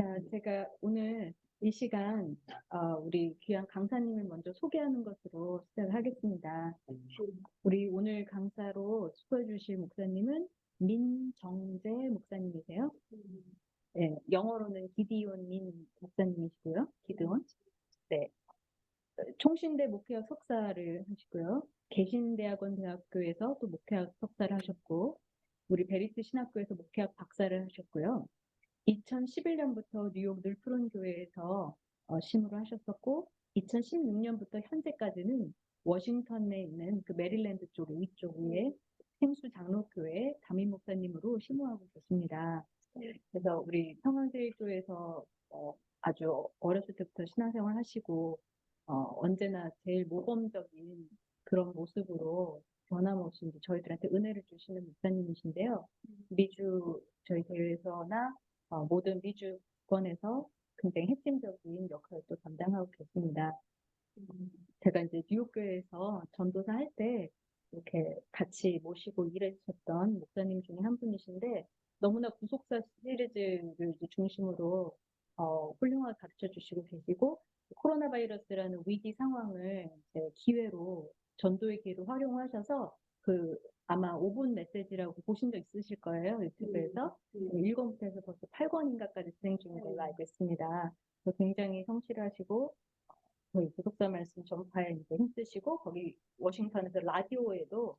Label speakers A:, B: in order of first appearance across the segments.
A: 자, 제가 오늘 이 시간 우리 귀한 강사님을 먼저 소개하는 것으로 시작을 하겠습니다. 우리 오늘 강사로 수고해 주실 목사님은 민정재 목사님이세요. 네, 영어로는 기디온 민 목사님이시고요. 기드온. 네, 총신대 목회학 석사를 하시고요. 개신대학원 대학교에서 또 목회학 석사를 하셨고, 우리 베리스 신학교에서 목회학 박사를 하셨고요. 2011년부터 뉴욕 늘프론 교회에서 심으로 하셨었고, 2016년부터 현재까지는 워싱턴에 있는 그 메릴랜드 쪽 위쪽에 생수 장로교회 담임 목사님으로 심우하고 계십니다. 그래서 우리 평안제일교회에서 아주 어렸을 때부터 신앙생활 하시고 언제나 제일 모범적인 그런 모습으로 변함없이 이제 저희들한테 은혜를 주시는 목사님이신데요. 미주 저희 교회에서나 모든 미주권에서 굉장히 핵심적인 역할을 또 담당하고 계십니다. 제가 이제 뉴욕교회에서 전도사 할 때 이렇게 같이 모시고 일하셨던 목사님 중에 한 분이신데 너무나 구속사 시리즈를 이제 중심으로 훌륭하게 가르쳐 주시고 계시고 코로나 바이러스라는 위기 상황을 이제 기회로 전도의 기회로 활용하셔서 그 아마 5분 메시지라고 보신 적 있으실 거예요. 유튜브에서. 1권부터 해서 벌써 8권인가까지 진행 중인 걸로 알고 있습니다. 굉장히 성실하시고 저희 구독자 말씀 전파에 이제 힘쓰시고 거기 워싱턴에서 라디오에도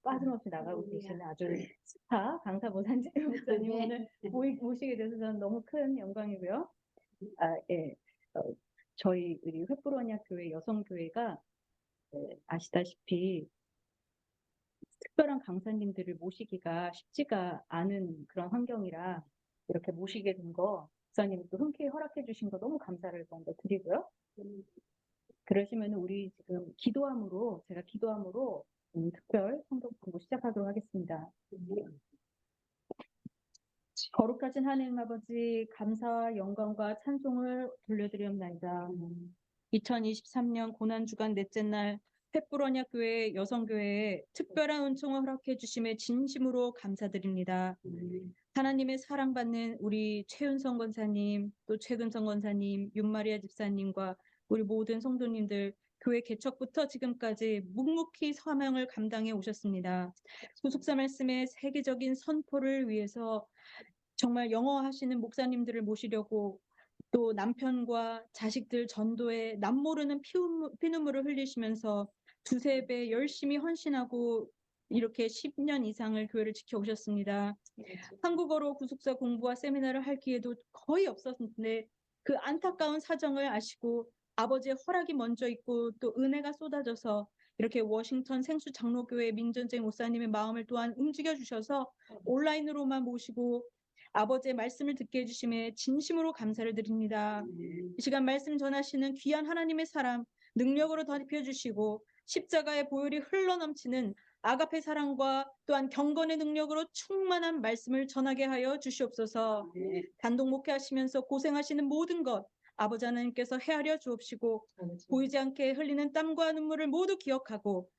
A: 빠짐없이 나가고 계시는 아주 스타 강사 모산지 목사님 오늘 모시게 돼서 저는 너무 큰 영광이고요. 저희 우리 횃불원야 교회 여성교회가 아시다시피 특별한 강사님들을 모시기가 쉽지가 않은 그런 환경이라 이렇게 모시게 된 거 목사님이 또 흔쾌히 허락해 주신 거 너무 감사를 먼저 드리고요. 그러시면 우리 지금 제가 기도함으로 특별 성경 공부 시작하도록 하겠습니다. 거룩하신 하나님 아버지 감사와 영광과 찬송을 돌려드리옵나이다. 2023년 고난주간 넷째 날 횃불원야 교회 여성교회에 특별한 은총을 허락해 주심에 진심으로 감사드립니다. 하나님의 사랑받는 우리 최은성 권사님, 또 최근성 권사님, 윤마리아 집사님과 우리 모든 성도님들 교회 개척부터 지금까지 묵묵히 사명을 감당해 오셨습니다. 소속사 말씀의 세계적인 선포를 위해서 정말 영어하시는 목사님들을 모시려고 또 남편과 자식들 전도에 남모르는 피눈물을 흘리시면서 두세 배 열심히 헌신하고 이렇게 10년 이상을 교회를 지켜오셨습니다. 한국어로 구속사 공부와 세미나를 할 기회도 거의 없었는데 그 안타까운 사정을 아시고 아버지의 허락이 먼저 있고 또 은혜가 쏟아져서 이렇게 워싱턴 생수 장로교회 민전재 목사님의 마음을 또한 움직여 주셔서 온라인으로만 모시고 아버지의 말씀을 듣게 해주심에 진심으로 감사를 드립니다. 이 시간 말씀 전하시는 귀한 하나님의 사람 능력으로 덮여주시고 십자가의 보혈이 흘러넘치는 아가페 사랑과 또한 경건의 능력으로 충만한 말씀을 전하게 하여 주시옵소서. 단독 목회하시면서 고생하시는 모든 것 아버지 하나님께서 헤아려 주옵시고 보이지 않게 흘리는 땀과 눈물을 모두 기억하고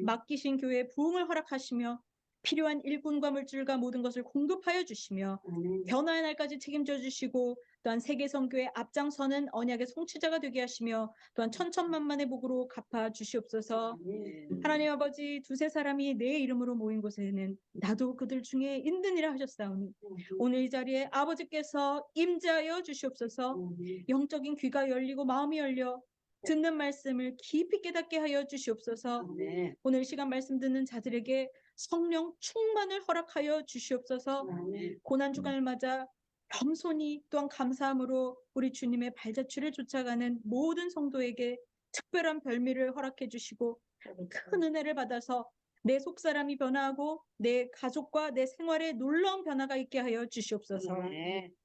A: 맡기신 교회에 부흥을 허락하시며 필요한 일꾼과 물질과 모든 것을 공급하여 주시며 변화의 날까지 책임져 주시고 또한 세계선교의 앞장서는 언약의 송취자가 되게 하시며 또한 천천만만의 복으로 갚아 주시옵소서. 하나님 아버지 두세 사람이 내 이름으로 모인 곳에는 나도 그들 중에 있느니라 하셨사오니 오늘 이 자리에 아버지께서 임재하여 주시옵소서. 영적인 귀가 열리고 마음이 열려 듣는 말씀을 깊이 깨닫게 하여 주시옵소서. 오늘 시간 말씀 듣는 자들에게 성령 충만을 허락하여 주시옵소서. 고난주간을 맞아 겸손히 또한 감사함으로 우리 주님의 발자취를 쫓아가는 모든 성도에게 특별한 별미를 허락해 주시고 큰 은혜를 받아서 내 속사람이 변화하고 내 가족과 내 생활에 놀라운 변화가 있게 하여 주시옵소서.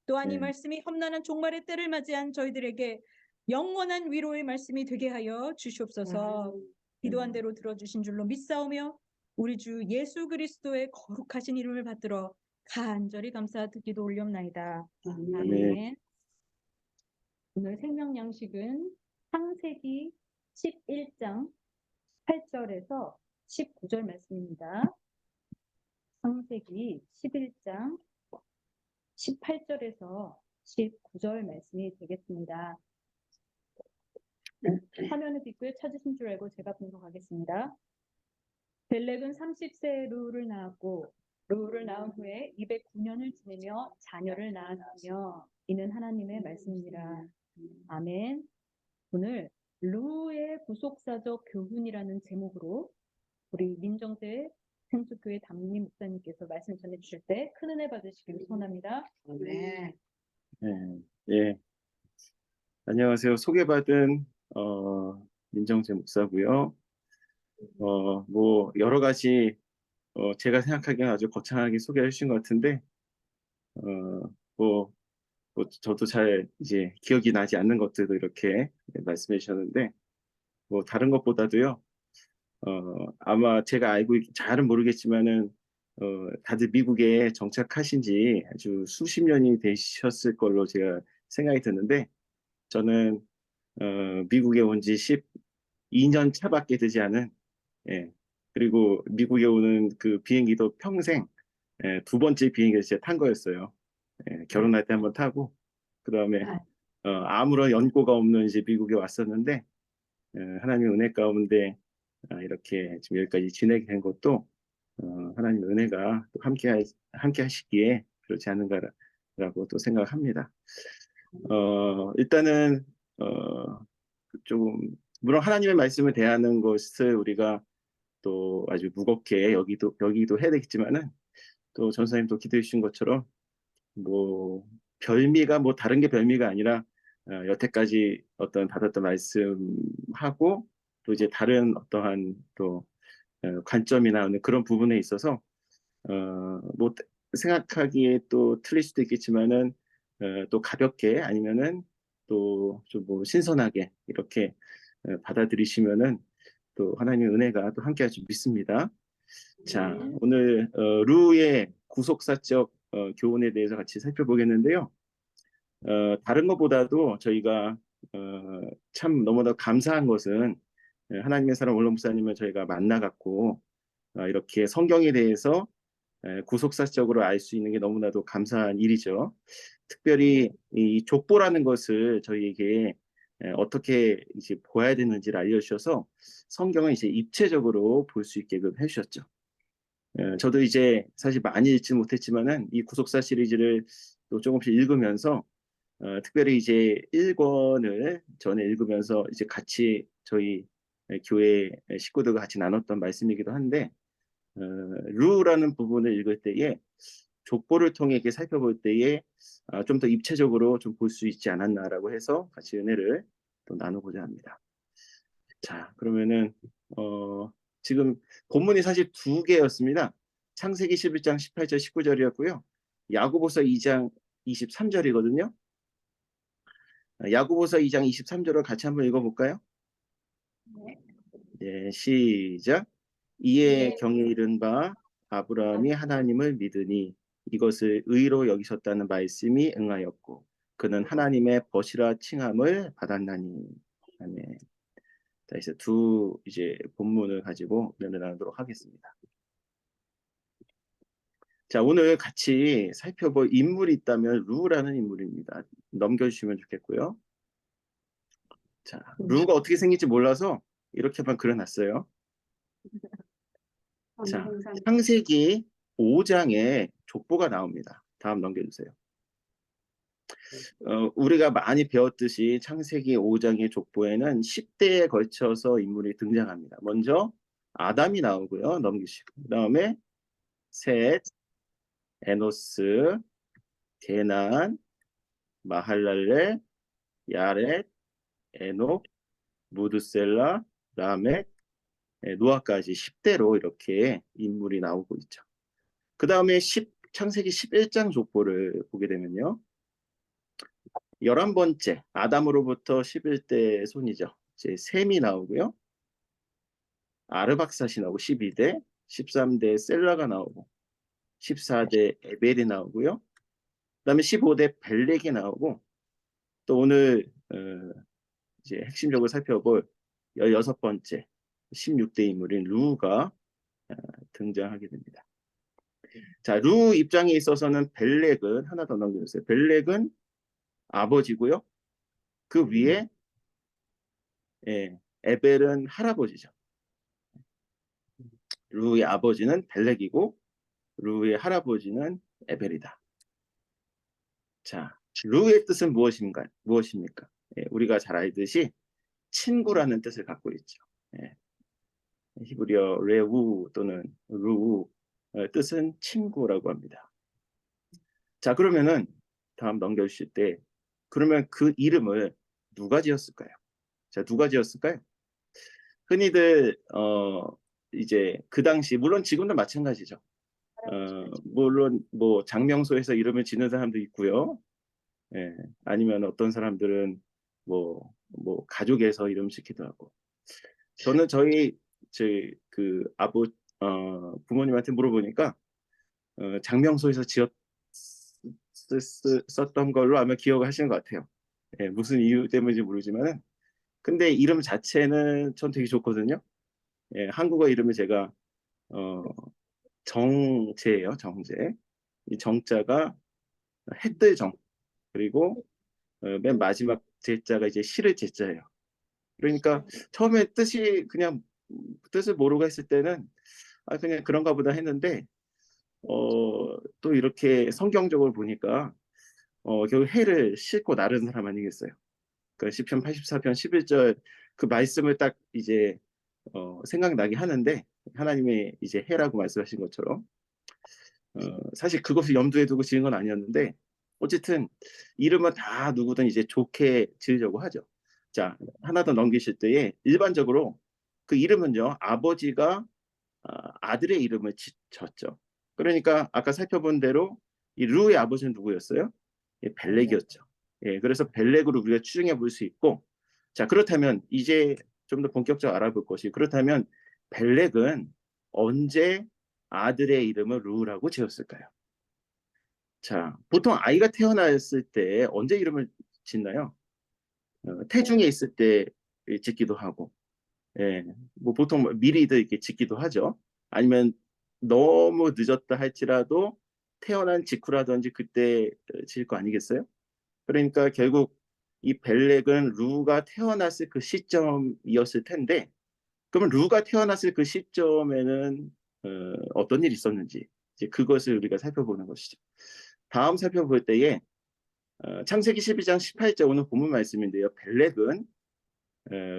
A: 또한 이 말씀이 험난한 종말의 때를 맞이한 저희들에게 영원한 위로의 말씀이 되게 하여 주시옵소서. 기도한 대로 들어주신 줄로 믿사오며 우리 주 예수 그리스도의 거룩하신 이름을 받들어 간절히 감사드리기도 올렵나이다. 아멘. 오늘 생명 양식은 창세기 11장 8절에서 19절 말씀입니다. 창세기 11장 18절에서 19절 말씀이 되겠습니다. 화면에 뒷글 찾으신 줄 알고 제가 분석하겠습니다. 벨렉은 30세에 르우를 낳았고 르우를 낳은 후에 209년을 지내며 자녀를 낳았으며 이는 하나님의 말씀이니라. 아멘. 오늘 르우의 구속사적 교훈이라는 제목으로 우리 민정대 생수교회 담임 목사님께서 말씀 전해주실 때 큰 은혜 받으시기를 소원합니다.
B: 네. 예. 안녕하세요. 소개받은 민정재 목사고요. 뭐 여러 가지 제가 생각하기에는 아주 거창하게 소개해 주신 것 같은데 뭐, 저도 잘 이제 기억이 나지 않는 것들도 이렇게 말씀해 주셨는데 뭐 다른 것보다도요. 아마 제가 잘은 모르겠지만은 다들 미국에 정착하신 지 아주 수십 년이 되셨을 걸로 제가 생각이 드는데 저는 미국에 온 지 12년 차밖에 되지 않은, 예, 그리고 미국에 오는 그 비행기도 평생 두 번째 비행기를 제가 탄 거였어요. 결혼할 때 한번 타고 그 다음에 아무런 연고가 없는 이제 미국에 왔었는데 하나님의 은혜 가운데 이렇게 지금 여기까지 지내게 된 것도 하나님의 은혜가 또 함께 하시기에 그렇지 않은가라고 또 생각합니다. 일단은 좀 물론 하나님의 말씀을 대하는 것을 우리가 또 아주 무겁게 여기도 해야 되겠지만은 또 전사님도 기도해 주신 것처럼 뭐 별미가 뭐 다른 게 별미가 아니라 여태까지 어떤 받았던 말씀하고 또 이제 다른 어떠한 또 관점이나 그런 부분에 있어서 뭐 생각하기에 또 틀릴 수도 있겠지만은 또 가볍게 아니면은 또 좀 뭐 신선하게 이렇게 받아들이시면은 또 하나님의 은혜가 또 함께할 줄 믿습니다. 자, 오늘 루의 구속사적 교훈에 대해서 같이 살펴보겠는데요. 다른 것보다도 저희가 참 너무나 감사한 것은 하나님의 사람 원로 목사님을 저희가 만나갖고 이렇게 성경에 대해서 구속사적으로 알 수 있는 게 너무나도 감사한 일이죠. 특별히 이 족보라는 것을 저희에게 어떻게 이제 보아야 되는지를 알려주셔서 성경을 이제 입체적으로 볼 수 있게끔 해주셨죠. 저도 이제 사실 많이 읽지 못했지만은 이 구속사 시리즈를 또 조금씩 읽으면서 특별히 이제 1권을 전에 읽으면서 이제 같이 저희 교회 식구들과 같이 나눴던 말씀이기도 한데 루라는 부분을 읽을 때에 족보를 통해 이렇게 살펴볼 때에 좀 더 입체적으로 좀 볼 수 있지 않았나라고 해서 같이 은혜를 또 나누고자 합니다. 자, 그러면은 지금 본문이 사실 두 개였습니다. 창세기 11장 18절 19절이었고요. 야고보서 2장 23절이거든요. 야고보서 2장 23절을 같이 한번 읽어볼까요? 네, 시작. 이에 경에 이른 바 아브라함이 하나님을 믿으니 이것을 의로 여기셨다는 말씀이 응하였고 그는 하나님의 벗이라 칭함을 받았나니. 아멘. 자, 이제 이제 본문을 가지고 면을 나누도록 하겠습니다. 자, 오늘 같이 살펴볼 인물이 있다면 루라는 인물입니다. 넘겨주시면 좋겠고요. 자, 루가 어떻게 생길지 몰라서 이렇게만 그려놨어요. 자, 창세기 5장에 족보가 나옵니다. 다음 넘겨주세요. 우리가 많이 배웠듯이 창세기 5장의 족보에는 10대에 걸쳐서 인물이 등장합니다. 먼저 아담이 나오고요. 넘기시고 그 다음에 셋, 에노스, 게난, 마할랄렐, 야렛, 에녹, 무드셀라, 라멕, 노아까지 10대로 이렇게 인물이 나오고 있죠. 그 다음에 창세기 11장 족보를 보게 되면요. 11번째 아담으로부터 11대 손이죠. 이제 셈이 나오고요. 아르박삿이 나오고 12대, 13대 셀라가 나오고 14대 에벨이 나오고요. 그다음에 15대 벨렉이 나오고 또 오늘 이제 핵심적으로 살펴볼 16번째 16대 인물인 루가 등장하게 됩니다. 자, 루 입장에 있어서는 벨렉은 하나 더 넘겨주세요. 벨렉은 아버지고요. 그 위에 에벨은 할아버지죠. 루의 아버지는 벨렉이고 루의 할아버지는 에벨이다. 자, 루의 뜻은 무엇입니까? 우리가 잘 알듯이 친구라는 뜻을 갖고 있죠. 히브리어 레우 또는 루 뜻은 친구라고 합니다. 자, 그러면은 다음 넘겨주실 때 그러면 그 이름을 누가 지었을까요? 자, 누가 지었을까요? 흔히들 이제 그 당시 물론 지금도 마찬가지죠. 물론 뭐 장명소에서 이름을 짓는 사람도 있고요. 아니면 어떤 사람들은 뭐 가족에서 이름 짓기도 하고. 저는 저희 그 부모님한테 물어보니까 장명소에서 썼던 걸로 아마 기억을 하시는 것 같아요. 무슨 이유 때문인지 모르지만은 근데 이름 자체는 전 되게 좋거든요. 한국어 이름을 제가 정재예요. 정재. 이 정자가 해뜰정 그리고 맨 마지막 제자가 이제 실을 제자예요. 그러니까 처음에 뜻을 모르고 했을 때는 그냥 그런가 보다 했는데 또 이렇게 성경적으로 보니까 결국 해를 싣고 나르는 사람 아니겠어요. 그러니까 시편 84편 11절 그 말씀을 딱 이제 생각나게 하는데 하나님이 이제 해라고 말씀하신 것처럼 사실 그것을 염두에 두고 지은 건 아니었는데 어쨌든 이름은 다 누구든 이제 좋게 지으려고 하죠. 자, 하나 더 넘기실 때에 일반적으로 그 이름은요 아버지가 아들의 이름을 졌죠. 그러니까 아까 살펴본 대로 이 루의 아버지는 누구였어요? 벨렉이었죠. 그래서 벨렉으로 우리가 추정해 볼 수 있고 자 그렇다면 이제 좀 더 본격적으로 알아볼 것이 그렇다면 벨렉은 언제 아들의 이름을 루라고 지었을까요? 자 보통 아이가 태어났을 때 언제 이름을 짓나요? 태중에 있을 때 짓기도 하고 뭐 보통 미리들 이렇게 짓기도 하죠. 아니면 너무 늦었다 할지라도 태어난 직후라든지 그때 지을 거 아니겠어요? 그러니까 결국 이 벨렉은 루가 태어났을 그 시점이었을 텐데 그러면 루가 태어났을 그 시점에는 어떤 일이 있었는지 이제 그것을 우리가 살펴보는 것이죠. 다음 살펴볼 때에 창세기 12장 18절 오늘 본문 말씀인데요. 벨렉은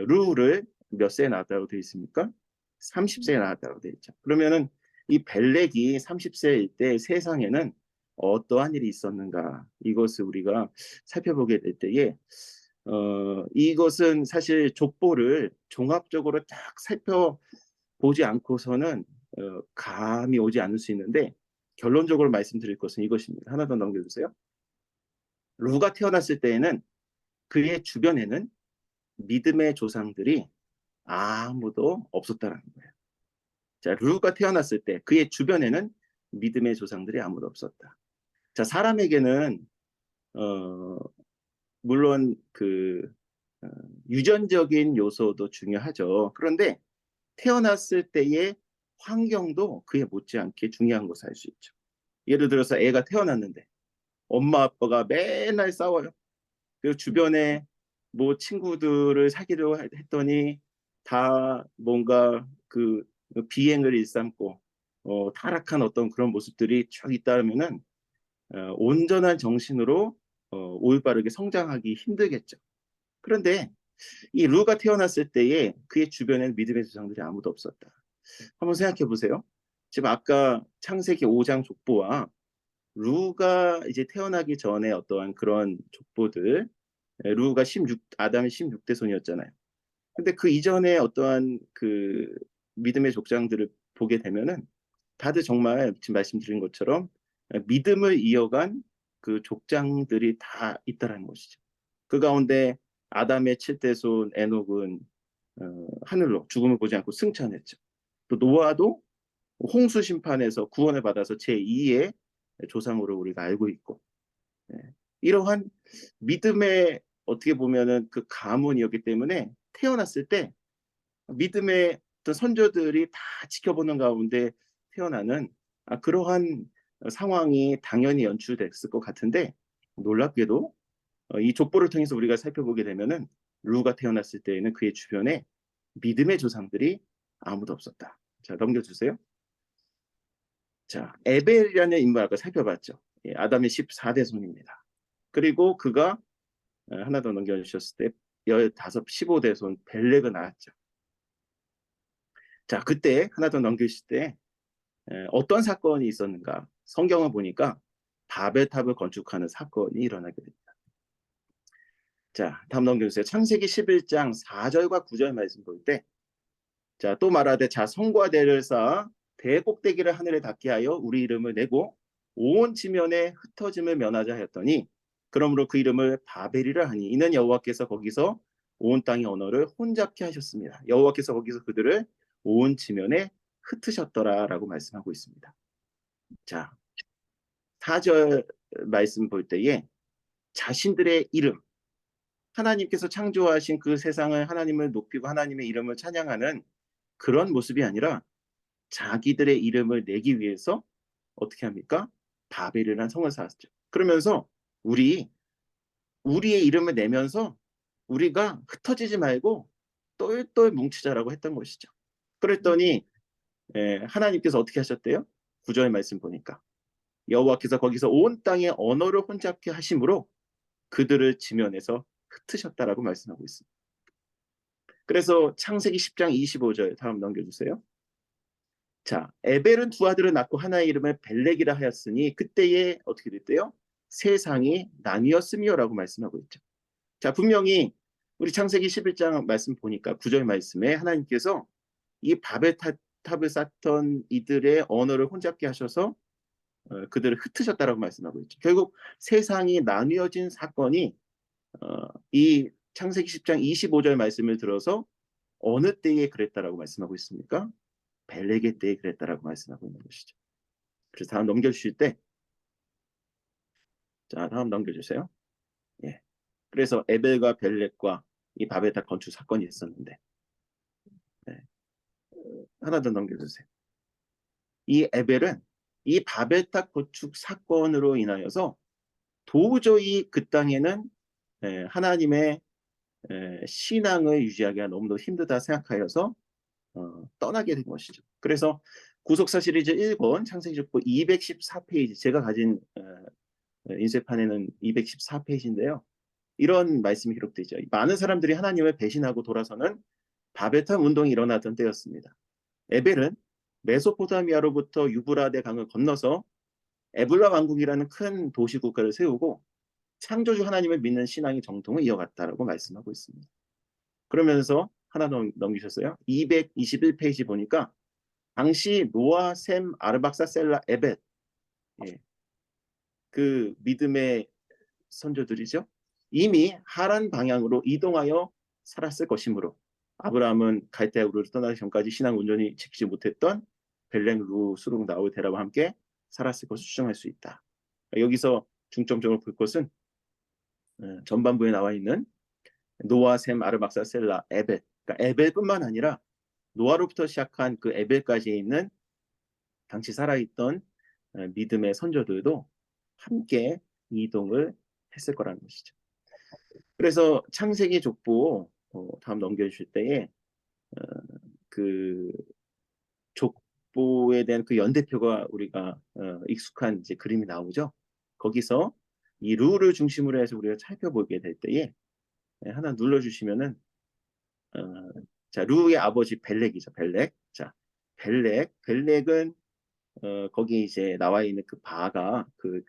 B: 루를 몇 세에 낳았다고 되어 있습니까? 30세에 낳았다고 되어 있죠. 그러면은 이 벨렉이 30세일 때 세상에는 어떠한 일이 있었는가 이것을 우리가 살펴보게 될 때에 이것은 사실 족보를 종합적으로 딱 살펴보지 않고서는 감이 오지 않을 수 있는데 결론적으로 말씀드릴 것은 이것입니다. 하나 더 넘겨주세요. 루가 태어났을 때에는 그의 주변에는 믿음의 조상들이 아무도 없었다는 거예요. 자, 루가 태어났을 때 그의 주변에는 믿음의 조상들이 아무도 없었다. 자, 사람에게는 물론 유전적인 요소도 중요하죠. 그런데 태어났을 때의 환경도 그에 못지않게 중요한 것을 알 수 있죠. 예를 들어서 애가 태어났는데 엄마 아빠가 맨날 싸워요. 그리고 주변에 뭐 친구들을 사귀려 했더니 다 뭔가 그 비행을 일삼고 타락한 어떤 그런 모습들이 쭉 있다면은 온전한 정신으로 올바르게 성장하기 힘들겠죠. 그런데 이 루가 태어났을 때에 그의 주변에는 믿음의 조상들이 아무도 없었다. 한번 생각해 보세요. 지금 아까 창세기 5장 족보와 루가 이제 태어나기 전에 어떠한 그런 족보들 루가 아담이 16대 손이었잖아요. 근데 그 이전에 어떠한 그 믿음의 족장들을 보게 되면은 다들 정말 지금 말씀드린 것처럼 믿음을 이어간 그 족장들이 다 있다라는 것이죠. 그 가운데 아담의 7대 손 에녹은 하늘로 죽음을 보지 않고 승천했죠. 또 노아도 홍수 심판에서 구원을 받아서 제2의 조상으로 우리가 알고 있고 이러한 믿음의 어떻게 보면은 그 가문이었기 때문에 태어났을 때 믿음의 어떤 선조들이 다 지켜보는 가운데 태어나는 그러한 상황이 당연히 연출됐을 것 같은데 놀랍게도 이 족보를 통해서 우리가 살펴보게 되면은 루가 태어났을 때에는 그의 주변에 믿음의 조상들이 아무도 없었다. 자, 넘겨주세요. 자, 에벨이라는 인물 아까 살펴봤죠. 예, 아담의 14대 손입니다. 그리고 그가 하나 더 넘겨주셨을 때 15대 손 벨렉을 낳았죠. 자, 그때 하나 더 넘기실 때 어떤 사건이 있었는가? 성경을 보니까 바벨탑을 건축하는 사건이 일어나게 됩니다. 자, 다음 넘겨주세요. 창세기 11장 4절과 9절 말씀 볼 때, 자, 또 말하되 자 성과 대를 쌓아 대꼭대기를 하늘에 닿게 하여 우리 이름을 내고 온 지면에 흩어짐을 면하자 하였더니 그러므로 그 이름을 바벨이라 하니 이는 여호와께서 거기서 온 땅의 언어를 혼잡케 하셨습니다. 여호와께서 거기서 그들을 온 지면에 흩으셨더라라고 말씀하고 있습니다. 자, 4절 말씀 볼 때에 자신들의 이름, 하나님께서 창조하신 그 세상을 하나님을 높이고 하나님의 이름을 찬양하는 그런 모습이 아니라 자기들의 이름을 내기 위해서 어떻게 합니까? 바벨이라는 성을 쌓았죠. 그러면서 우리의 이름을 내면서 우리가 흩어지지 말고 똘똘 뭉치자라고 했던 것이죠. 그랬더니 하나님께서 어떻게 하셨대요? 9절 말씀 보니까 여호와께서 거기서 온 땅의 언어를 혼잡게 하심으로 그들을 지면에서 흩으셨다라고 말씀하고 있습니다. 그래서 창세기 10장 25절 다음 넘겨주세요. 자, 에벨은 두 아들을 낳고 하나의 이름을 벨렉이라 하였으니 그때에 어떻게 됐대요? 세상이 나뉘었으며라고 말씀하고 있죠. 자, 분명히 우리 창세기 11장 말씀 보니까 9절 말씀에 하나님께서 이 바벨탑을 쌓던 이들의 언어를 혼잡게 하셔서 그들을 흩으셨다라고 말씀하고 있죠. 결국 세상이 나뉘어진 사건이 이 창세기 10장 25절 말씀을 들어서 어느 때에 그랬다라고 말씀하고 있습니까? 벨렉의 때에 그랬다라고 말씀하고 있는 것이죠. 그래서 다음 넘겨주실 때, 자, 다음 넘겨주세요. 예. 그래서 에벨과 벨렉과 이 바벨탑 건축 사건이 있었는데, 네. 하나 더 넘겨주세요. 이 에벨은 이 바벨탑 건축 사건으로 인하여서 도저히 그 땅에는 하나님의 신앙을 유지하기가 너무도 힘들다 생각하여서 떠나게 된 것이죠. 그래서 구속사 시리즈 1권 창세기족보 214페이지 제가 가진 인쇄판에는 214페이지인데요. 이런 말씀이 기록되죠. 많은 사람들이 하나님을 배신하고 돌아서는 바벨탑 운동이 일어나던 때였습니다. 에벨은 메소포타미아로부터 유브라데 강을 건너서 에블라 왕국이라는 큰 도시 국가를 세우고 창조주 하나님을 믿는 신앙의 정통을 이어갔다라고 말씀하고 있습니다. 그러면서 하나 넘기셨어요? 221페이지 보니까 당시 노아, 셈, 아르박사, 셀라, 에벳, 예, 그 믿음의 선조들이죠. 이미 하란 방향으로 이동하여 살았을 것이므로 아브라함은 갈대아 우르를 떠나기 전까지 신앙 온전히 지키지 못했던 벨렉, 루, 수룩, 나홀, 데라와 함께 살았을 것을 추정할 수 있다. 여기서 중점적으로 볼 것은 전반부에 나와 있는 노아, 셈, 아르박사, 셀라, 에벳. 그러니까 에벨뿐만 아니라 노아로부터 시작한 그 에벨까지 있는 당시 살아있던 믿음의 선조들도 함께 이동을 했을 거라는 것이죠. 그래서 창세기 족보 다음 넘겨주실 때에 그 족보에 대한 그 연대표가 우리가 익숙한 이제 그림이 나오죠. 거기서 이 루를 중심으로 해서 우리가 살펴보게 될 때에 하나 눌러주시면은 자, 루의 아버지 벨렉이죠. 벨렉. 자, 벨렉은 거기 이제 나와 있는 그 바가 그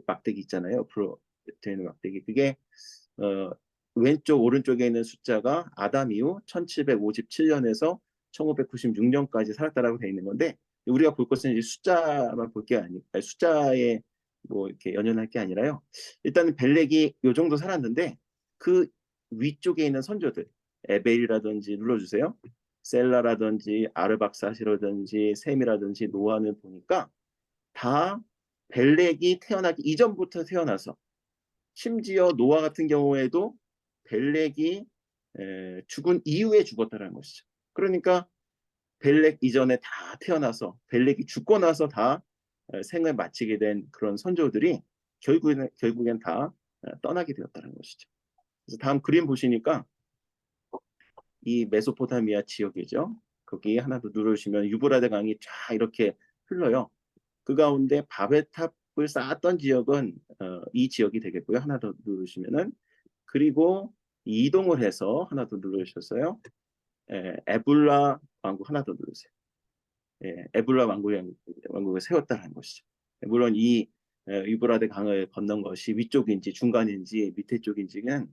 B: 막대기 있잖아요. 앞으로 되는 막대기. 그게 왼쪽 오른쪽에 있는 숫자가 아담 이후 1757년에서 1596년까지 살았다라고 되어 있는 건데 우리가 볼 것은 이제 숫자만 볼 게 아니 숫자에 뭐 이렇게 연연할 게 아니라요. 일단은 벨렉이 요 정도 살았는데 그 위쪽에 있는 선조들 에벨이라든지 눌러주세요. 셀라라든지 아르박사시라든지 셈이라든지 노아는 보니까 다 벨렉이 태어나기 이전부터 태어나서 심지어 노아 같은 경우에도 벨렉이 죽은 이후에 죽었다는 것이죠. 그러니까 벨렉 이전에 다 태어나서 벨렉이 죽고 나서 다 생을 마치게 된 그런 선조들이 결국엔 다 떠나게 되었다는 것이죠. 그래서 다음 그림 보시니까 이 메소포타미아 지역이죠. 거기 하나 더 누르시면 유브라데 강이 쫙 이렇게 흘러요. 그 가운데 바벨탑을 쌓았던 지역은 이 지역이 되겠고요. 하나 더 누르시면은, 그리고 이동을 해서 하나 더 누르셨어요. 에불라 왕국 하나 더 누르세요. 에불라 왕국을 세웠다는 것이죠. 물론 이 유브라데 강을 건넌 것이 위쪽인지 중간인지 밑에 쪽인지는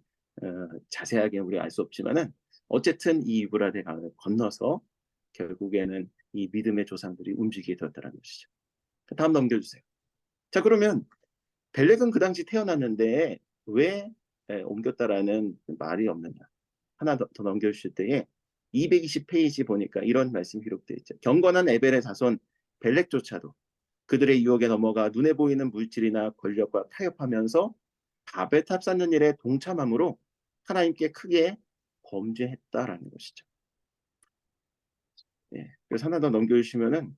B: 자세하게 우리가 알 수 없지만은 어쨌든 이 유브라데 강을 건너서 결국에는 이 믿음의 조상들이 움직이게 되었다는 것이죠. 다음 넘겨주세요. 자, 그러면 벨렉은 그 당시 태어났는데 왜 옮겼다라는 말이 없느냐. 하나 더 넘겨주실 때에 220페이지 보니까 이런 말씀이 기록되어 있죠. 경건한 에벨의 자손 벨렉조차도 그들의 유혹에 넘어가 눈에 보이는 물질이나 권력과 타협하면서 바벨탑 쌓는 일에 동참함으로 하나님께 크게 범죄했다라는 것이죠. 그래서 하나 더 넘겨주시면은,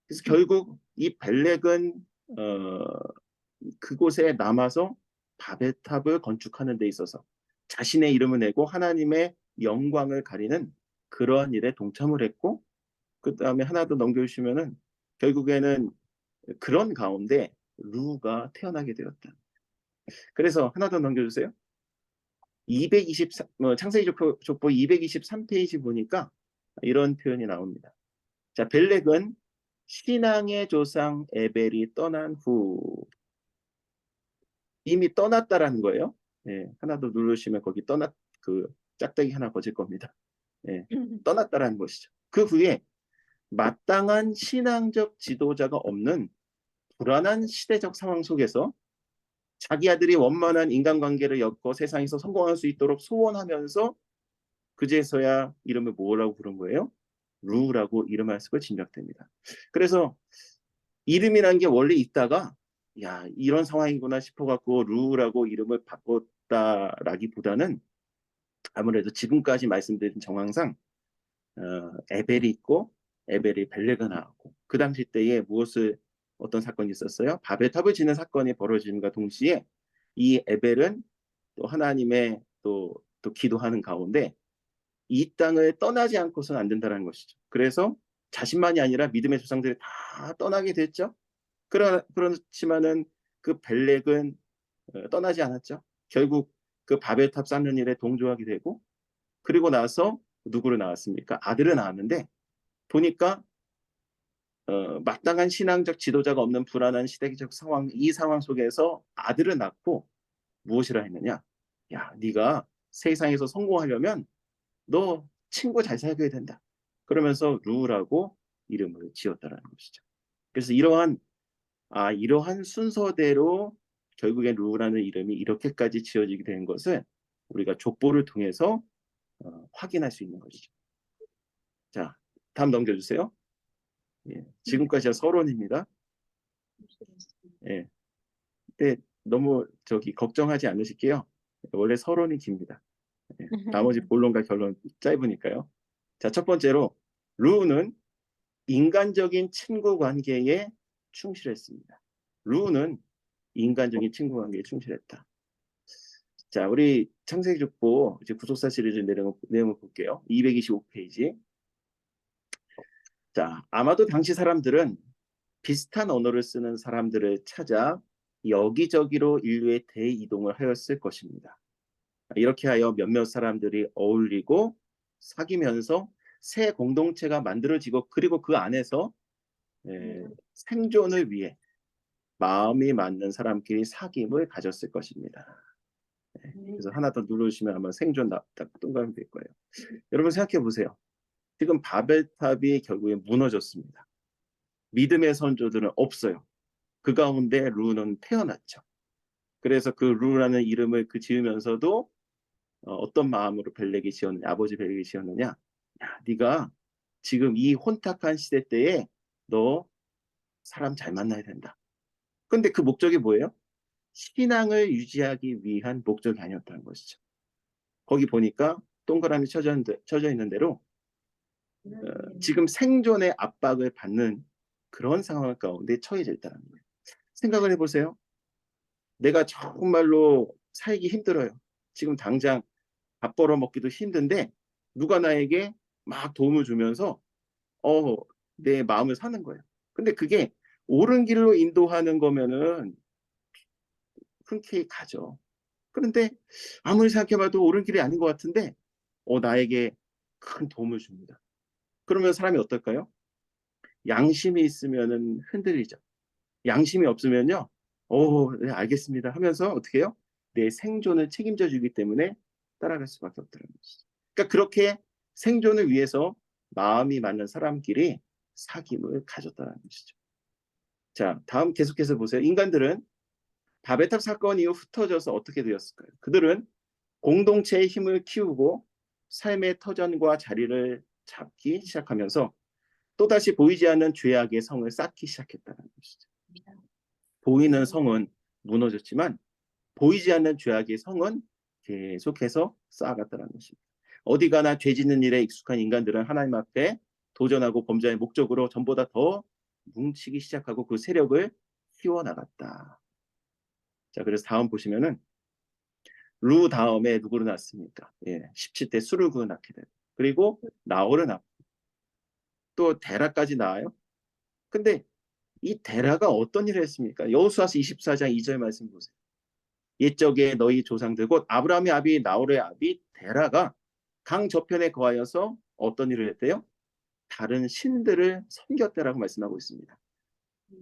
B: 그래서 결국 이 벨렉은 그곳에 남아서 바벨탑을 건축하는 데 있어서 자신의 이름을 내고 하나님의 영광을 가리는 그러한 일에 동참을 했고, 그 다음에 하나 더 넘겨주시면은 결국에는 그런 가운데 루가 태어나게 되었다. 그래서 하나 더 넘겨주세요. 223, 창세기 족보 223페이지 보니까 이런 표현이 나옵니다. 자, 벨렉은 신앙의 조상 에벨이 떠난 후, 이미 떠났다라는 거예요. 하나 더 누르시면 거기 그 짝대기 하나 거질 겁니다. 떠났다라는 것이죠. 그 후에 마땅한 신앙적 지도자가 없는 불안한 시대적 상황 속에서 자기 아들이 원만한 인간관계를 엮어 세상에서 성공할 수 있도록 소원하면서 그제서야 이름을 뭐라고 부른 거예요? 루라고 이름할 수가 짐작됩니다. 그래서 이름이란 게 원래 있다가 야, 이런 상황이구나 싶어갖고 루라고 이름을 바꿨다라기보다는 아무래도 지금까지 말씀드린 정황상 에벨이 있고 에벨이 벨렉가 나왔고 그 당시 때에 어떤 사건이 있었어요? 바벨탑을 짓는 사건이 벌어짐과 동시에 이 에벨은 또 하나님의 또 기도하는 가운데 이 땅을 떠나지 않고서는 안 된다는 것이죠. 그래서 자신만이 아니라 믿음의 조상들이 다 떠나게 됐죠. 그렇지만은 그 벨렉은 떠나지 않았죠. 결국 그 바벨탑 쌓는 일에 동조하게 되고, 그리고 나서 누구를 낳았습니까? 아들을 낳았는데 보니까 마땅한 신앙적 지도자가 없는 불안한 시대적 상황, 이 상황 속에서 아들을 낳고 무엇이라 했느냐? 야, 네가 세상에서 성공하려면 너 친구 잘 사귀어야 된다. 그러면서 루라고 이름을 지었다라는 것이죠. 그래서 이러한 순서대로 결국엔 루라는 이름이 이렇게까지 지어지게 된 것을 우리가 족보를 통해서 확인할 수 있는 것이죠. 자, 다음 넘겨주세요. 지금까지가 서론입니다. 근데 너무 걱정하지 않으실게요. 원래 서론이 깁니다. 나머지 본론과 결론 짧으니까요. 자, 첫 번째로 루는 인간적인 친구 관계에 충실했습니다. 루는 인간적인 친구 관계에 충실했다. 자, 우리 창세기 족보 이제 구속사 시리즈 내용을 볼게요. 225페이지. 자, 아마도 당시 사람들은 비슷한 언어를 쓰는 사람들을 찾아 여기저기로 인류의 대이동을 하였을 것입니다. 이렇게 하여 몇몇 사람들이 어울리고 사귀면서 새 공동체가 만들어지고, 그리고 그 안에서 생존을 위해 마음이 맞는 사람끼리 사귐을 가졌을 것입니다. 그래서 하나 더 누르시면 아마 생존 딱 동그라미 될 거예요. 여러분 생각해 보세요. 지금 바벨탑이 결국에 무너졌습니다. 믿음의 선조들은 없어요. 그 가운데 루는 태어났죠. 그래서 그 루라는 이름을 지으면서도 어떤 마음으로 아버지 벨렉이 지었느냐? 야, 네가 지금 이 혼탁한 시대 때에 너 사람 잘 만나야 된다. 근데 그 목적이 뭐예요? 신앙을 유지하기 위한 목적이 아니었다는 것이죠. 거기 보니까 동그라미 쳐져 있는 대로 지금 생존의 압박을 받는 그런 상황 가운데 처해져 있다는 거예요. 생각을 해보세요. 내가 정말로 살기 힘들어요. 지금 당장 밥 벌어 먹기도 힘든데 누가 나에게 막 도움을 주면서 내 마음을 사는 거예요. 근데 그게 옳은 길로 인도하는 거면은 흔쾌히 가죠. 그런데 아무리 생각해봐도 옳은 길이 아닌 것 같은데 나에게 큰 도움을 줍니다. 그러면 사람이 어떨까요? 양심이 있으면은 흔들리죠. 양심이 없으면요. 네, 알겠습니다 하면서 어떻게 해요? 내 생존을 책임져 주기 때문에 따라갈 수밖에 없다는 것이죠. 그러니까 그렇게 생존을 위해서 마음이 맞는 사람끼리 사귐을 가졌다는 것이죠. 자, 다음 계속해서 보세요. 인간들은 바베탑 사건 이후 흩어져서 어떻게 되었을까요? 그들은 공동체의 힘을 키우고 삶의 터전과 자리를 잡기 시작하면서 또다시 보이지 않는 죄악의 성을 쌓기 시작했다는 것이죠. 보이는 성은 무너졌지만 보이지 않는 죄악의 성은 계속해서 쌓아갔다는 것입니다. 어디 가나 죄 짓는 일에 익숙한 인간들은 하나님 앞에 도전하고 범죄의 목적으로 전보다 더 뭉치기 시작하고 그 세력을 키워나갔다. 자, 그래서 다음 보시면은 루 다음에 누구를 낳습니까? 17대 수르그 낳게 되고 그리고 나홀을 낳고 또 데라까지 낳아요. 근데 이 데라가 어떤 일을 했습니까? 여호수아서 24장 2절 말씀 보세요. 옛적에 너희 조상들 곧 아브라함의 아비 나홀의 아비 데라가 강 저편에 거하여서 어떤 일을 했대요? 다른 신들을 섬겼다라고 말씀하고 있습니다.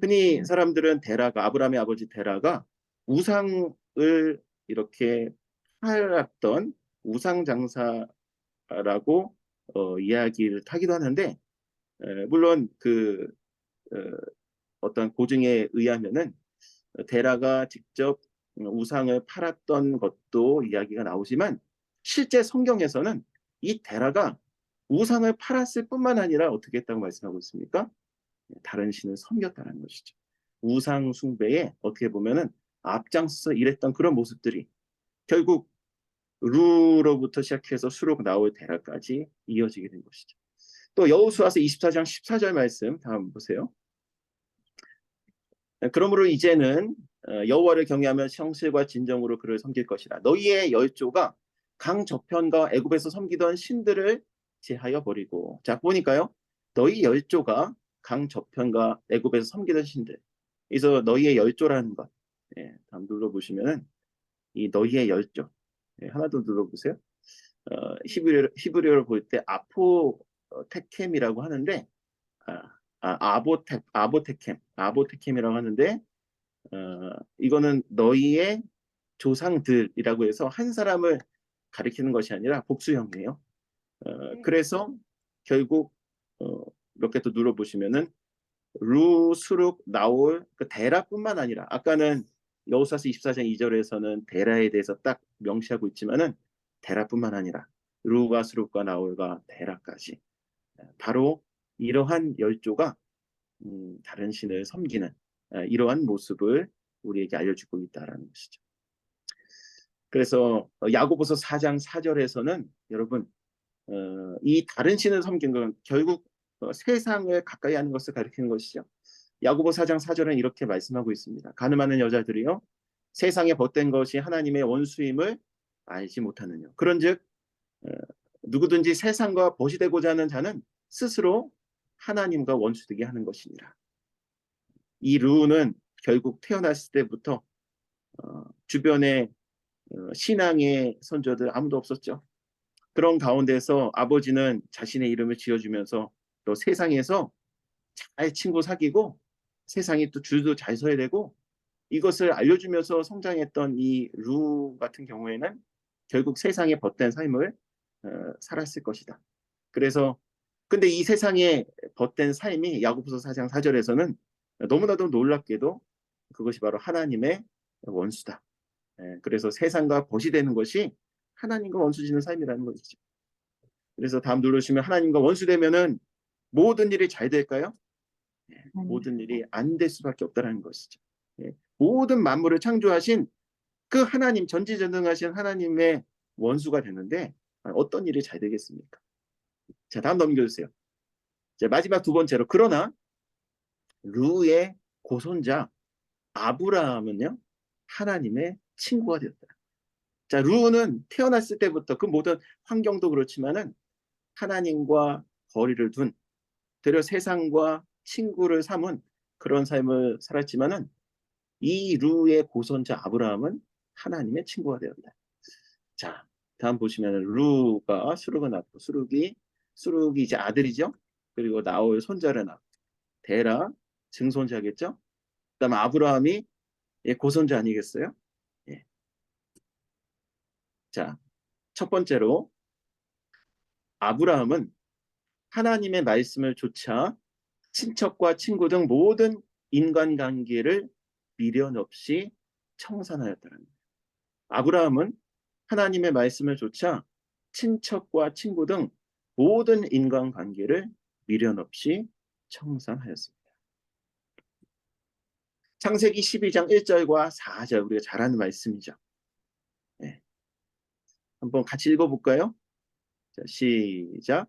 B: 흔히 사람들은 데라가 아브라함의 아버지 데라가 우상을 이렇게 팔았던 우상 장사라고 이야기를 하기도 하는데 물론 그 어떤 고증에 의하면은 데라가 직접 우상을 팔았던 것도 이야기가 나오지만 실제 성경에서는 이 데라가 우상을 팔았을 뿐만 아니라 어떻게 했다고 말씀하고 있습니까? 다른 신을 섬겼다는 것이죠. 우상 숭배에 어떻게 보면은 앞장서서 일했던 그런 모습들이 결국 루로부터 시작해서 수록 나올 데라까지 이어지게 된 것이죠. 또 여호수아서 24장 14절 말씀 다음 보세요. 그러므로 이제는 여호와를 경외하며 성실과 진정으로 그를 섬길 것이라. 너희의 열조가 강 저편과 애굽에서 섬기던 신들을 제하여 버리고. 자, 보니까요. 너희 열조가 강 저편과 애굽에서 섬기던 신들. 그래서 너희의 열조라는 것. 다음 눌러보시면은 이 너희의 열조. 하나 더 눌러보세요. 히브리어로 볼 때 아포테켐이라고 하는데 아보테켐이라고 하는데 이거는 너희의 조상들이라고 해서 한 사람을 가리키는 것이 아니라 복수형이에요. 그래서 결국 몇 개 더 눌러보시면은 루, 수룩, 나올, 그 데라뿐만 아니라 아까는 여호수아서 24장 2절에서는 데라에 대해서 딱 명시하고 있지만은 데라뿐만 아니라 루가, 수룩과 나올과 데라까지 바로 이러한 열조가 다른 신을 섬기는 이러한 모습을 우리에게 알려주고 있다라는 것이죠. 그래서 야고보서 4장 4절에서는 여러분 이 다른 신을 섬기는 건 결국 세상을 가까이 하는 것을 가리키는 것이죠. 야고보 4장 4절은 이렇게 말씀하고 있습니다. 가늠하는 여자들이요 세상에 벗된 것이 하나님의 원수임을 알지 못하느냐. 그런즉 누구든지 세상과 벗이 되고자 하는 자는 스스로 하나님과 원수되게 하는 것이니라. 이 루는 결국 태어났을 때부터 주변에 신앙의 선조들 아무도 없었죠. 그런 가운데서 아버지는 자신의 이름을 지어주면서 또 세상에서 잘 친구 사귀고 세상에 또 줄도 잘 서야 되고 이것을 알려주면서 성장했던 이 루 같은 경우에는 결국 세상에 벗된 삶을 살았을 것이다. 그래서 근데 이 세상에 벗된 삶이 야고보서 4장 4절에서는 너무나도 놀랍게도 그것이 바로 하나님의 원수다. 그래서 세상과 벗이 되는 것이 하나님과 원수지는 삶이라는 것이죠. 그래서 다음 누르시면 하나님과 원수되면은 모든 일이 잘 될까요? 모든 일이 안 될 수밖에 없다는 것이죠. 모든 만물을 창조하신 그 하나님 전지전능하신 하나님의 원수가 되는데 어떤 일이 잘 되겠습니까? 자, 다음 넘겨주세요. 자, 마지막 두 번째로 그러나 루의 고손자 아브라함은요 하나님의 친구가 되었다. 자, 루는 태어났을 때부터 그 모든 환경도 그렇지만은 하나님과 거리를 둔 되려 세상과 친구를 삼은 그런 삶을 살았지만은 이 루의 고손자 아브라함은 하나님의 친구가 되었다. 자, 다음 보시면 루가 수룩을 낳고 수룩이 이제 아들이죠. 그리고 나홀 손자를 낳고 데라 증손자겠죠. 그다음에 아브라함이 고손자 아니겠어요? 예. 자, 첫 번째로 아브라함은 하나님의 말씀을 좇아 친척과 친구 등 모든 인간관계를 미련 없이 청산하였다는 거예요. 아브라함은 하나님의 말씀을 좇아 친척과 친구 등 모든 인간관계를 미련 없이 청산하였습니다. 창세기 12장 1절과 4절 우리가 잘 아는 말씀이죠. 네. 한번 같이 읽어볼까요? 자, 시작.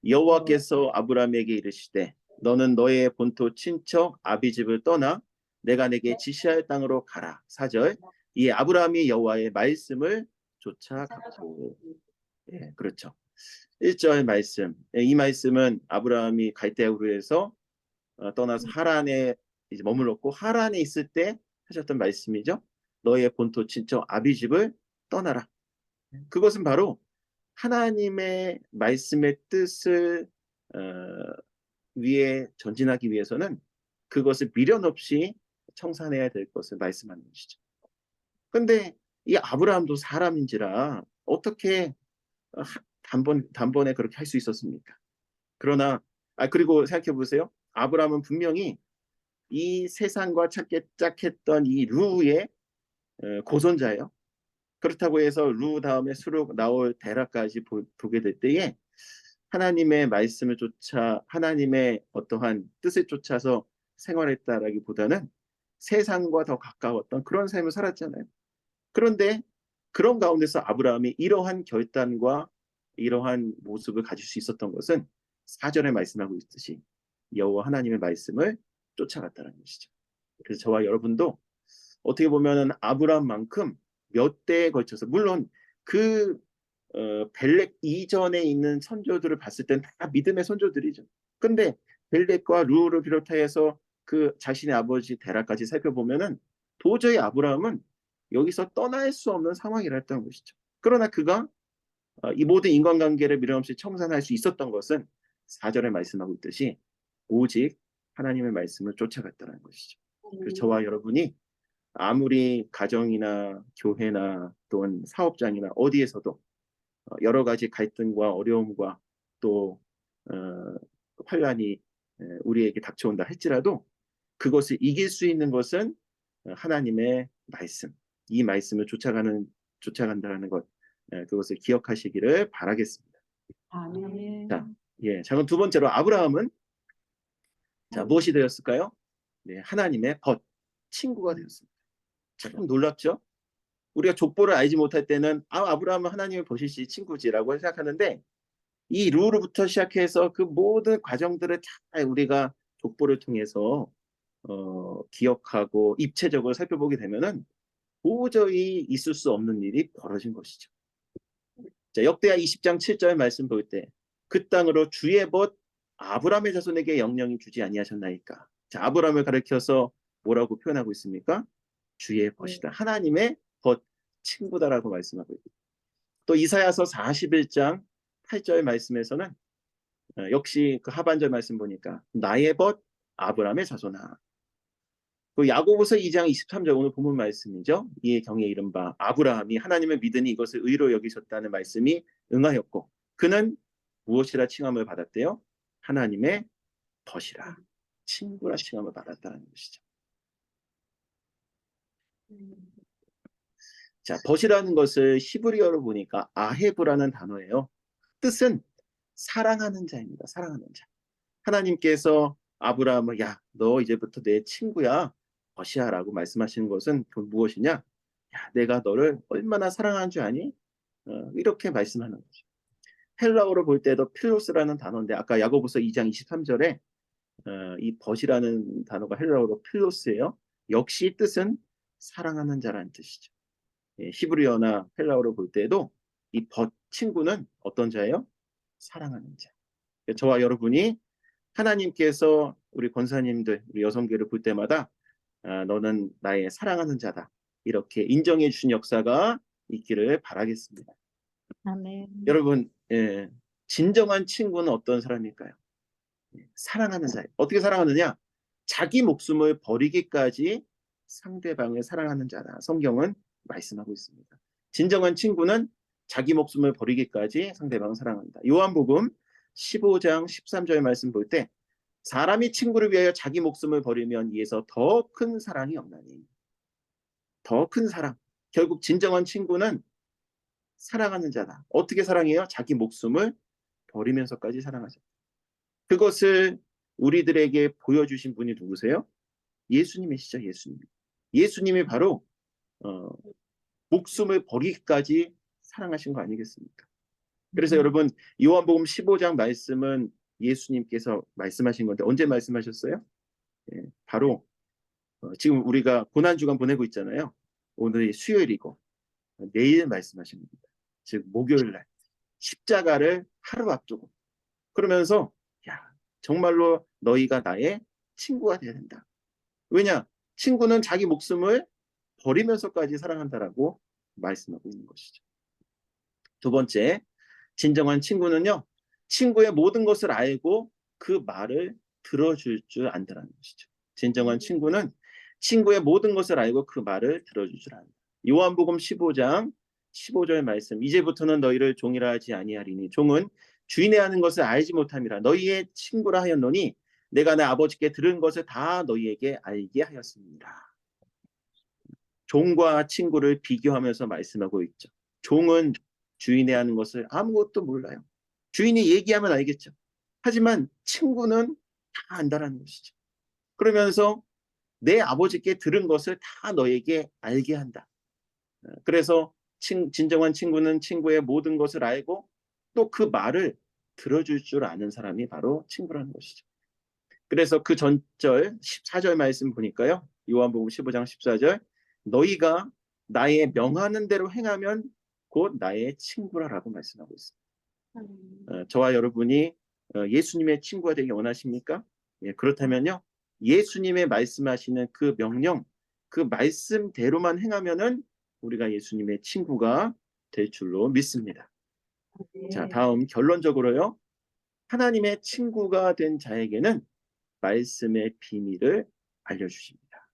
B: 여호와께서 아브라함에게 이르시되 너는 너의 본토 친척 아비집을 떠나 내가 내게 지시할 땅으로 가라. 4절. 이 아브라함이 여호와의 말씀을 쫓아갔고, 예, 그렇죠. 1절 말씀. 이 말씀은 아브라함이 갈대우르에서 떠나서 하란에 이제 머물렀고 하란에 있을 때 하셨던 말씀이죠. 너의 본토 친척 아비집을 떠나라. 그것은 바로 하나님의 말씀의 뜻을 위에 전진하기 위해서는 그것을 미련 없이 청산해야 될 것을 말씀하는 것이죠. 근데 이 아브라함도 사람인지라 어떻게 단번에 그렇게 할 수 있었습니까? 그러나 그리고 생각해 보세요. 아브라함은 분명히 이 세상과 짝했던 이 루의 고손자예요. 그렇다고 해서 루 다음에 수룩 나올 데라까지 보게 될 때에 하나님의 말씀을 쫓아 하나님의 어떠한 뜻을 쫓아서 생활했다라기보다는 세상과 더 가까웠던 그런 삶을 살았잖아요. 그런데 그런 가운데서 아브라함이 이러한 결단과 이러한 모습을 가질 수 있었던 것은 4절에 말씀하고 있듯이 여호와 하나님의 말씀을 쫓아갔다는 것이죠. 그래서 저와 여러분도 어떻게 보면은 아브라함만큼 몇 대에 걸쳐서 물론 그 벨렉 이전에 있는 선조들을 봤을 땐 다 믿음의 선조들이죠. 근데 벨렉과 루를 비롯해서 그 자신의 아버지 데라까지 살펴보면은 도저히 아브라함은 여기서 떠날 수 없는 상황이랬던 것이죠. 그러나 그가 이 모든 인간관계를 미련 없이 청산할 수 있었던 것은 4절에 말씀하고 있듯이 오직 하나님의 말씀을 쫓아갔다는 것이죠. 그래서 저와 여러분이 아무리 가정이나 교회나 또는 사업장이나 어디에서도 여러 가지 갈등과 어려움과 또 환란이 우리에게 닥쳐온다 할지라도 그것을 이길 수 있는 것은 하나님의 말씀, 이 말씀을 쫓아간다는 것, 그것을 기억하시기를 바라겠습니다.
A: 아멘.
B: 자, 자, 그럼 두 번째로 아브라함은 자, 무엇이 되었을까요? 네, 하나님의 친구가 되었습니다. 참 놀랍죠? 우리가 족보를 알지 못할 때는 아브라함은 하나님의 벗이시 친구지라고 생각하는데 이 루루부터 시작해서 그 모든 과정들을 잘 우리가 족보를 통해서 기억하고 입체적으로 살펴보게 되면은 도저히 있을 수 없는 일이 벌어진 것이죠. 자, 역대하 20장 7절 말씀 볼 때 그 땅으로 주의 벗 아브라함의 자손에게 영영이 주지 아니하셨나이까. 자, 아브라함을 가리켜서 뭐라고 표현하고 있습니까? 주의 벗이다. 하나님의 벗 친구다라고 말씀하고 있고 또 이사야서 41장 8절 말씀에서는 역시 그 하반절 말씀 보니까 나의 벗 아브라함의 자손아. 그 야고보서 2장 23절 오늘 본문 말씀이죠. 이에 경에 이른바 아브라함이 하나님을 믿으니 이것을 의로 여기셨다는 말씀이 응하였고 그는 무엇이라 칭함을 받았대요? 하나님의 벗이라 친구라 칭함을 받았다는 것이죠. 자, 벗이라는 것을 히브리어로 보니까 아헤브라는 단어예요. 뜻은 사랑하는 자입니다. 사랑하는 자. 하나님께서 아브라함을 야, 너 이제부터 내 친구야. 벗이야라고 말씀하시는 것은 그 무엇이냐? 야, 내가 너를 얼마나 사랑하는 줄 아니? 이렇게 말씀하는 거죠. 헬라어로 볼 때도 필로스라는 단어인데 아까 야고보서 2장 23절에 이 벗이라는 단어가 헬라어로 필로스예요. 역시 뜻은 사랑하는 자라는 뜻이죠. 히브리어나 헬라어로 볼 때에도 이 친구는 어떤 자예요? 사랑하는 자. 저와 여러분이 하나님께서 우리 권사님들, 우리 여성교를 볼 때마다 너는 나의 사랑하는 자다. 이렇게 인정해 주신 역사가 있기를 바라겠습니다.
A: 아멘.
B: 여러분, 진정한 친구는 어떤 사람일까요? 사랑하는 자예요. 어떻게 사랑하느냐? 자기 목숨을 버리기까지 상대방을 사랑하는 자다. 성경은 말씀하고 있습니다. 진정한 친구는 자기 목숨을 버리기까지 상대방을 사랑한다. 요한복음 15장 13절 말씀 볼 때 사람이 친구를 위하여 자기 목숨을 버리면 이에서 더 큰 사랑이 없나니. 더 큰 사랑. 결국 진정한 친구는 사랑하는 자다. 어떻게 사랑해요? 자기 목숨을 버리면서까지 사랑하죠. 그것을 우리들에게 보여주신 분이 누구세요? 예수님이시죠. 예수님. 예수님이 바로 목숨을 버리기까지 사랑하신 거 아니겠습니까? 그래서 여러분 요한복음 15장 말씀은 예수님께서 말씀하신 건데 언제 말씀하셨어요? 바로 지금 우리가 고난주간 보내고 있잖아요. 오늘이 수요일이고 내일 말씀하신 겁니다. 즉 목요일날 십자가를 하루 앞두고 그러면서 야 정말로 너희가 나의 친구가 되어야 된다. 왜냐? 친구는 자기 목숨을 버리면서까지 사랑한다라고 말씀하고 있는 것이죠. 두 번째, 진정한 친구는요. 친구의 모든 것을 알고 그 말을 들어줄 줄 안다는 것이죠. 진정한 친구는 친구의 모든 것을 알고 그 말을 들어줄 줄 안다. 요한복음 15장 15절 말씀. 이제부터는 너희를 종이라 하지 아니하리니 종은 주인의 하는 것을 알지 못함이라. 너희의 친구라 하였노니 내가 내 아버지께 들은 것을 다 너희에게 알게 하였습니다. 종과 친구를 비교하면서 말씀하고 있죠. 종은 주인의 하는 것을 아무것도 몰라요. 주인이 얘기하면 알겠죠. 하지만 친구는 다 안다라는 것이죠. 그러면서 내 아버지께 들은 것을 다 너에게 알게 한다. 그래서 진정한 친구는 친구의 모든 것을 알고 또 그 말을 들어줄 줄 아는 사람이 바로 친구라는 것이죠. 그래서 그 전절 14절 말씀 보니까요. 요한복음 15장 14절 너희가 나의 명하는 대로 행하면 곧 나의 친구라라고 말씀하고 있습니다. 저와 여러분이 예수님의 친구가 되기 원하십니까? 예, 그렇다면요. 예수님의 말씀하시는 그 명령, 그 말씀대로만 행하면은 우리가 예수님의 친구가 될 줄로 믿습니다. 자, 다음 결론적으로요. 하나님의 친구가 된 자에게는 말씀의 비밀을 알려주십니다.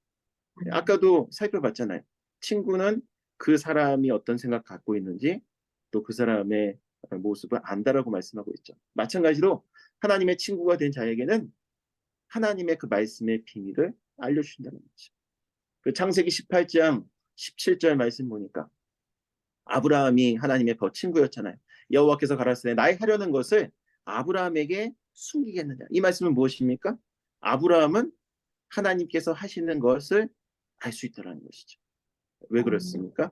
B: 아까도 살펴봤잖아요. 친구는 그 사람이 어떤 생각 갖고 있는지 또 그 사람의 모습을 안다라고 말씀하고 있죠. 마찬가지로 하나님의 친구가 된 자에게는 하나님의 그 말씀의 비밀을 알려주신다는 거죠. 그 창세기 18장 17절 말씀 보니까 아브라함이 하나님의 친구였잖아요. 여호와께서 가라사대 나의 하려는 것을 아브라함에게 숨기겠느냐. 이 말씀은 무엇입니까? 아브라함은 하나님께서 하시는 것을 알 수 있다는 것이죠. 왜 그렇습니까?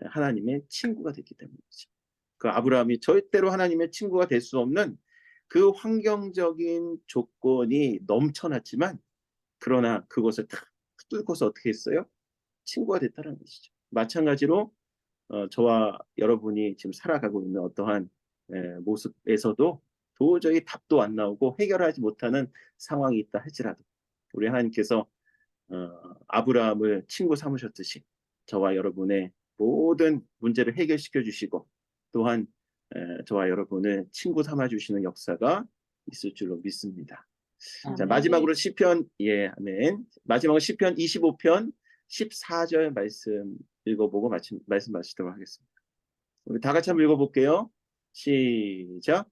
B: 하나님의 친구가 됐기 때문이죠. 그 아브라함이 절대로 하나님의 친구가 될 수 없는 그 환경적인 조건이 넘쳐났지만 그러나 그것을 다 뚫고서 어떻게 했어요? 친구가 됐다는 것이죠. 마찬가지로 저와 여러분이 지금 살아가고 있는 어떠한 모습에서도 도저히 답도 안 나오고 해결하지 못하는 상황이 있다 할지라도 우리 하나님께서 아브라함을 친구 삼으셨듯이 저와 여러분의 모든 문제를 해결시켜 주시고 또한 저와 여러분을 친구 삼아 주시는 역사가 있을 줄로 믿습니다. 자, 마지막으로 시편 아멘. 마지막으로 시편 25편 14절 말씀 읽어보고 말씀 마치도록 하겠습니다. 우리 다 같이 한번 읽어볼게요. 시작.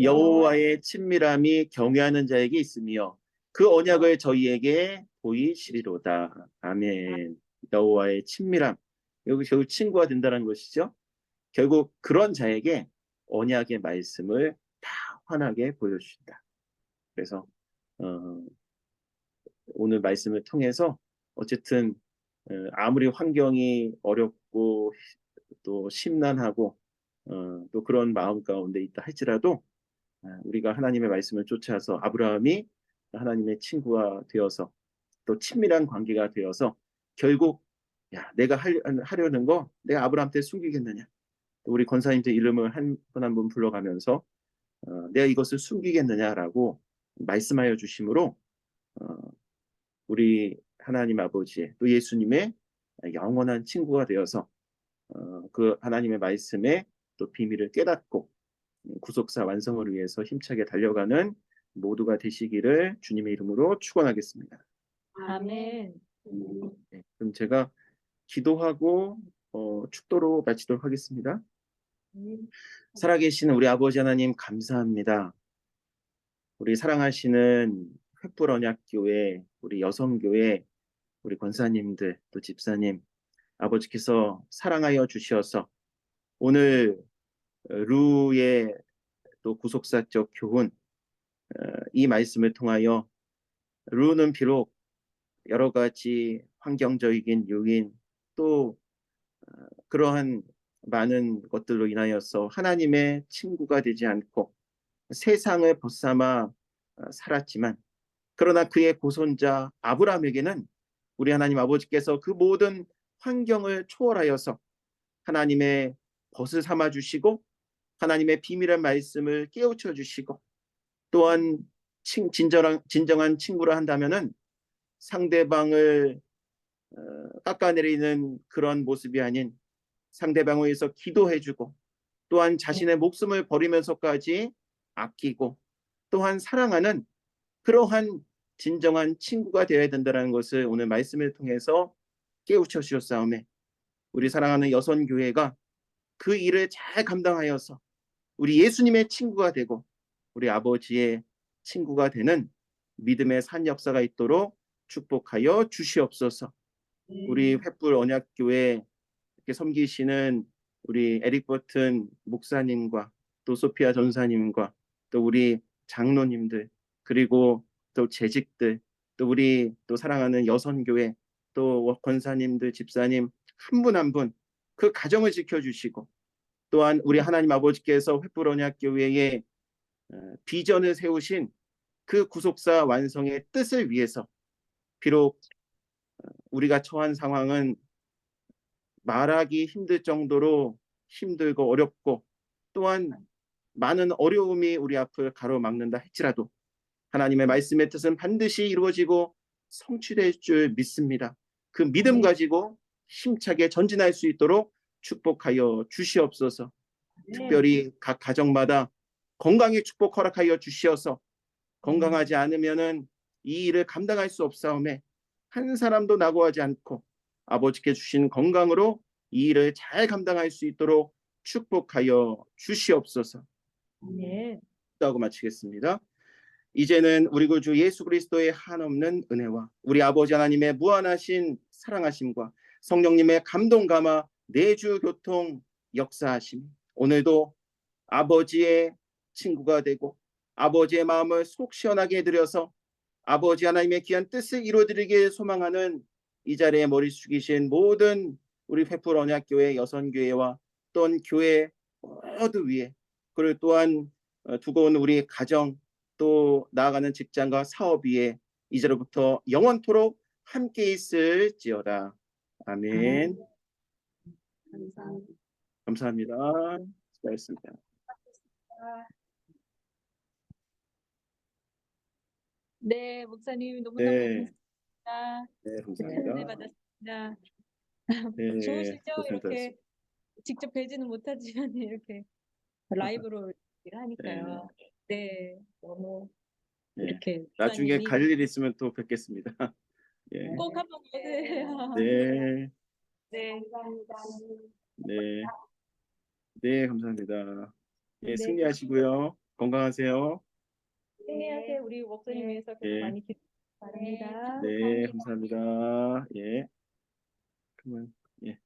B: 여호와의 친밀함이 경외하는 자에게 있으며 그 언약을 저희에게 보이시리로다. 아멘. 여호와의 친밀함. 여기 결국 친구가 된다는 것이죠. 결국 그런 자에게 언약의 말씀을 다 환하게 보여주신다. 그래서 오늘 말씀을 통해서 어쨌든 아무리 환경이 어렵고 또 심란하고 또 그런 마음 가운데 있다 할지라도 우리가 하나님의 말씀을 쫓아서 아브라함이 하나님의 친구가 되어서 또 친밀한 관계가 되어서 결국 야, 내가 하려는 거 내가 아브라함한테 숨기겠느냐? 우리 권사님들 이름을 한 분 한 분 불러가면서 내가 이것을 숨기겠느냐라고 말씀하여 주심으로 우리 하나님 아버지의 또 예수님의 영원한 친구가 되어서 그 하나님의 말씀에 또 비밀을 깨닫고 구속사 완성을 위해서 힘차게 달려가는 모두가 되시기를 주님의 이름으로 축원하겠습니다.
A: 아멘.
B: 네, 그럼 제가 기도하고 축도로 마치도록 하겠습니다. 살아계신 우리 아버지 하나님 감사합니다. 우리 사랑하시는 횃불 언약교회, 우리 여성교회, 우리 권사님들, 또 집사님, 아버지께서 사랑하여 주시어서 오늘 루의 또 구속사적 교훈, 이 말씀을 통하여 루는 비록 여러 가지 환경적인 요인 또 그러한 많은 것들로 인하여서 하나님의 친구가 되지 않고 세상을 벗삼아 살았지만 그러나 그의 고손자 아브라함에게는 우리 하나님 아버지께서 그 모든 환경을 초월하여서 하나님의 벗을 삼아 주시고 하나님의 비밀의 말씀을 깨우쳐 주시고 또한 진정한 친구라 한다면은 상대방을 깎아내리는 그런 모습이 아닌 상대방을 위해서 기도해주고 또한 자신의 목숨을 버리면서까지 아끼고 또한 사랑하는 그러한 진정한 친구가 되어야 된다는 것을 오늘 말씀을 통해서 깨우쳐 주셨사오매 우리 사랑하는 여선교회가 그 일을 잘 감당하여서 우리 예수님의 친구가 되고 우리 아버지의 친구가 되는 믿음의 산 역사가 있도록 축복하여 주시옵소서. 우리 횃불 언약교회 이렇게 섬기시는 우리 에릭 버튼 목사님과 또 소피아 전사님과 또 우리 장로님들 그리고 또 재직들 또 우리 또 사랑하는 여선교회 또 권사님들 집사님 한 분 한 분 그 가정을 지켜주시고 또한 우리 하나님 아버지께서 횃불 언약교회의 비전을 세우신 그 구속사 완성의 뜻을 위해서 비록 우리가 처한 상황은 말하기 힘들 정도로 힘들고 어렵고 또한 많은 어려움이 우리 앞을 가로막는다 할지라도 하나님의 말씀의 뜻은 반드시 이루어지고 성취될 줄 믿습니다. 그 믿음 가지고 힘차게 전진할 수 있도록 축복하여 주시옵소서. 특별히 각 가정마다 건강의 축복 허락하여 주시어서 건강하지 않으면은 이 일을 감당할 수 없사오매 한 사람도 낙오하지 않고 아버지께 주신 건강으로 이 일을 잘 감당할 수 있도록 축복하여 주시옵소서.
A: 네.
B: 하고 마치겠습니다. 이제는 우리 구주 예수 그리스도의 한없는 은혜와 우리 아버지 하나님의 무한하신 사랑하심과 성령님의 감동 감화 내주 교통 역사하심 오늘도 아버지의 친구가 되고 아버지의 마음을 속 시원하게 해드려서 아버지 하나님의 귀한 뜻을 이루어드리길 소망하는 이 자리에 머리 숙이신 모든 우리 횃불 언약교회 여선교회와 또한 교회 모두 위에 그리고 또한 두고 온 우리 가정 또 나아가는 직장과 사업 위에 이제로부터 영원토록 함께 있을지어다. 아멘. 감사합니다. 수고하셨습니다.
A: 네, 목사님 너무너무
B: 네,
A: 감사합니다.
B: 네,
A: 큰
B: 감사합니다.
A: 은혜 받았습니다.
B: 네,
A: 좋으시죠?
B: 고생하셨습니다.
A: 이렇게 직접 뵈지는 못하지만 이렇게 라이브로 얘기를 하니까요. 네, 너무
B: 네,
A: 이렇게
B: 나중에
A: 목사님이
B: 갈 일 있으면 또 뵙겠습니다. 예,
A: 꼭 한번 오세요.
B: 네,
A: 네,
B: 네, 네, 감사합니다. 예,
A: 네,
B: 승리하시고요. 건강하세요.
A: 승리하세요. 우리 목사님 위해서 계속
B: 예,
A: 많이 기도 바랍니다.
B: 네, 감사합니다. 예, 그러면 예.